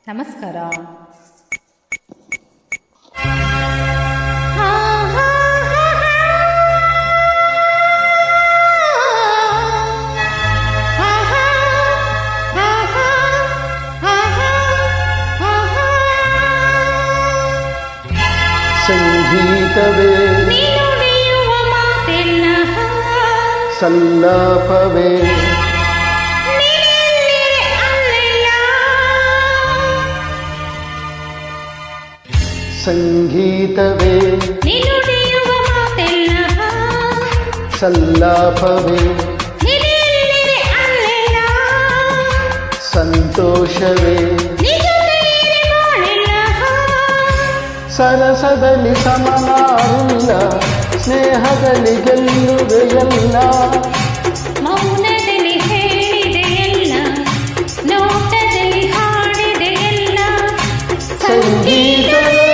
ನಮಸ್ಕಾರ. ಸಂಗೀತವೇ ನುಡಿಯುವ ಮಾತೆಲ್ಲ ಸಲ್ಲಾಪವೇ ಸಂಗೀತವೇ ನುಡಿಯುವ ಮಾತೆಲ್ಲ ಸಲ್ಲಾಪವೇ ಸಂತೋಷವೇ ಸರಸದಲ್ಲಿ ಸಮನಾರಿಲ್ಲ, ಸ್ನೇಹದಲ್ಲಿ ಗೆಲ್ಲುವೆಯಲ್ಲ, ಮೌನದಲ್ಲಿ ಹೇಳಿದೆಯಲ್ಲ, ನೋಟದಲ್ಲಿ ಹಾಡಿದೆಯಲ್ಲ. ಸಂಗೀತವೇ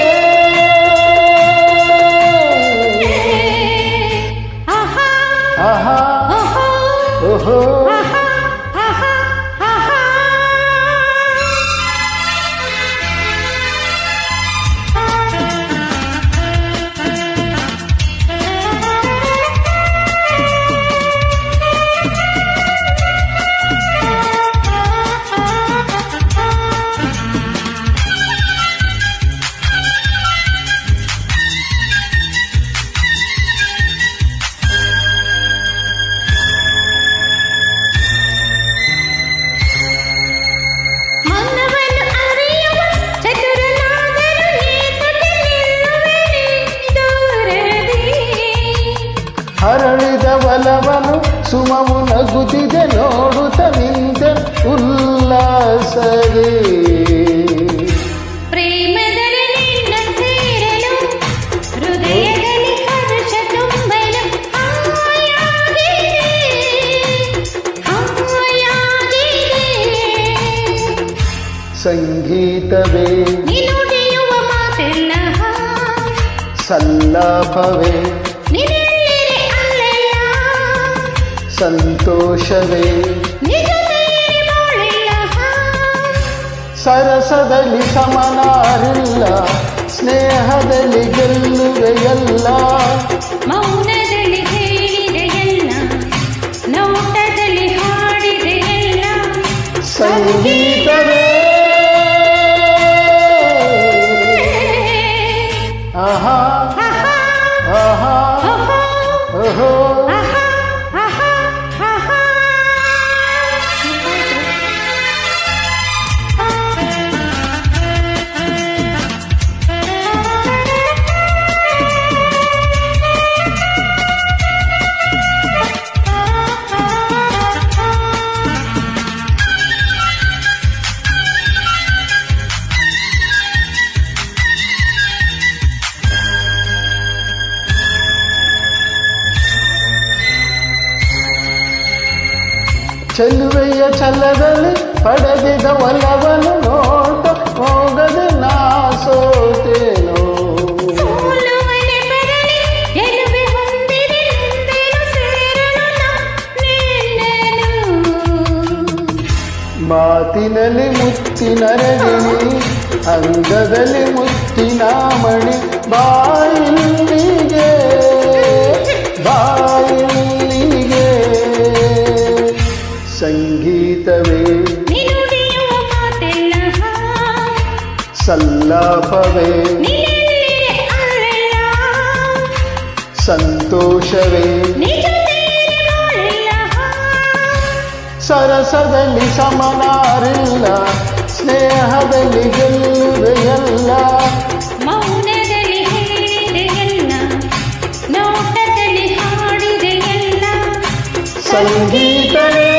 ಆಹಾ ಆಹಾ ಓಹೋ ಓಹೋ ಆಹಾ ಆಹಾ ಆಹಾ. ಮೌನವನ್ನು ಅರಿಯುವ ಚತುರನಾದರೂ ಏತಕ್ಕೆ ದೂರದಿ. ಹರಳಿದ ಬಲವನು ಸುಮವು ನಗುತ್ತಿದೆ, ನೋಡುತ್ತ ನಿಂತ ಉಲ್ಲಾಸವೇ. ಪ್ರೇಮದಲ್ಲಿ ನಿನ್ನ ಸೇರಲು, ಹೃದಯದಲ್ಲಿ ಹರ್ಷ ತುಂಬಲು ಹಾಯಾಗಿದೆ, ಹಾಯಾಗಿದೆ. ಸಂಗೀತವೇ ನುಡಿಯುವ ಮಾತೆಲ್ಲ ಸಲ್ಲಾಪವೇ ನಿನ್ನೆಲ್ಲಿರೆ ಅಲ್ಲೆಲ್ಲ, ಸಂತೋಷವೇ ನಿಜ ಸೇರಿ ಬಾಳೆಲ್ಲ. ಸರಸದಲ್ಲಿ ಸಮನಾರಿಲ್ಲ, ಸ್ನೇಹದಲ್ಲಿ ಗೆಲ್ಲುವೆಯಲ್ಲ, ಮೌನದಲ್ಲಿ ಹೇಳಿದೆಯಲ್ಲ, ನೋಟದಲ್ಲಿ ಹಾಡಿದೆಯಲ್ಲ. ಸಂಗೀತವೇ ಆಹಾ ಆಹಾ ಆಹಾ ಓಹೋ ಓಹೋ ಆಹಾ ಆಹಾ ಆಹಾ. ಚೆಲುವೆಯ ಛಲದಲ್ಲಿ ಪಡೆದಿದ ಒಲವನು ನೋಟ ಹೋಗದೆ ನಾ ಸೋತೇನೋ. ಸೋಲುವನೆ ಬರಲಿ, ಗೆಲುವೆ ಹೊಂದಿದೆ, ಮುಂದೆಯೂ ಸೇರಲು ನಿನ್ನನು. ಮಾತಿನಲ್ಲಿ ಮುತ್ತಿನ ರಜನಿ, ಅಂಗದಲ್ಲಿ ಮುತ್ತಿನ ಮಣಿ, ಬಾಯಿಲ್ಲಿಗೆ ಬಾಯಿಲ್ಲಿಗೆ. ಸಂಗೀತವೇ ನುಡಿಯುವ ಮಾತೆಲ್ಲ ಸಲ್ಲಾಪವೇ ನಿನ್ನೆಲ್ಲಿರೆ ಅಲ್ಲೆಲ್ಲ, ಸಂತೋಷವೇ ನಿಜ ಸೇರಿ ಬಾಳೆಲ್ಲ. ಸರಸದಲ್ಲಿ ಸಮನಾರಿಲ್ಲ, ಸ್ನೇಹದಲ್ಲಿ ಗೆಲ್ಲುವೆಯಲ್ಲ, ಮೌನದಲ್ಲಿ ಹೇಳಿದೆಯಲ್ಲ, ನೋಟದಲ್ಲಿ ಹಾಡಿದೆಯಲ್ಲ. ಸಂಗೀತವೇ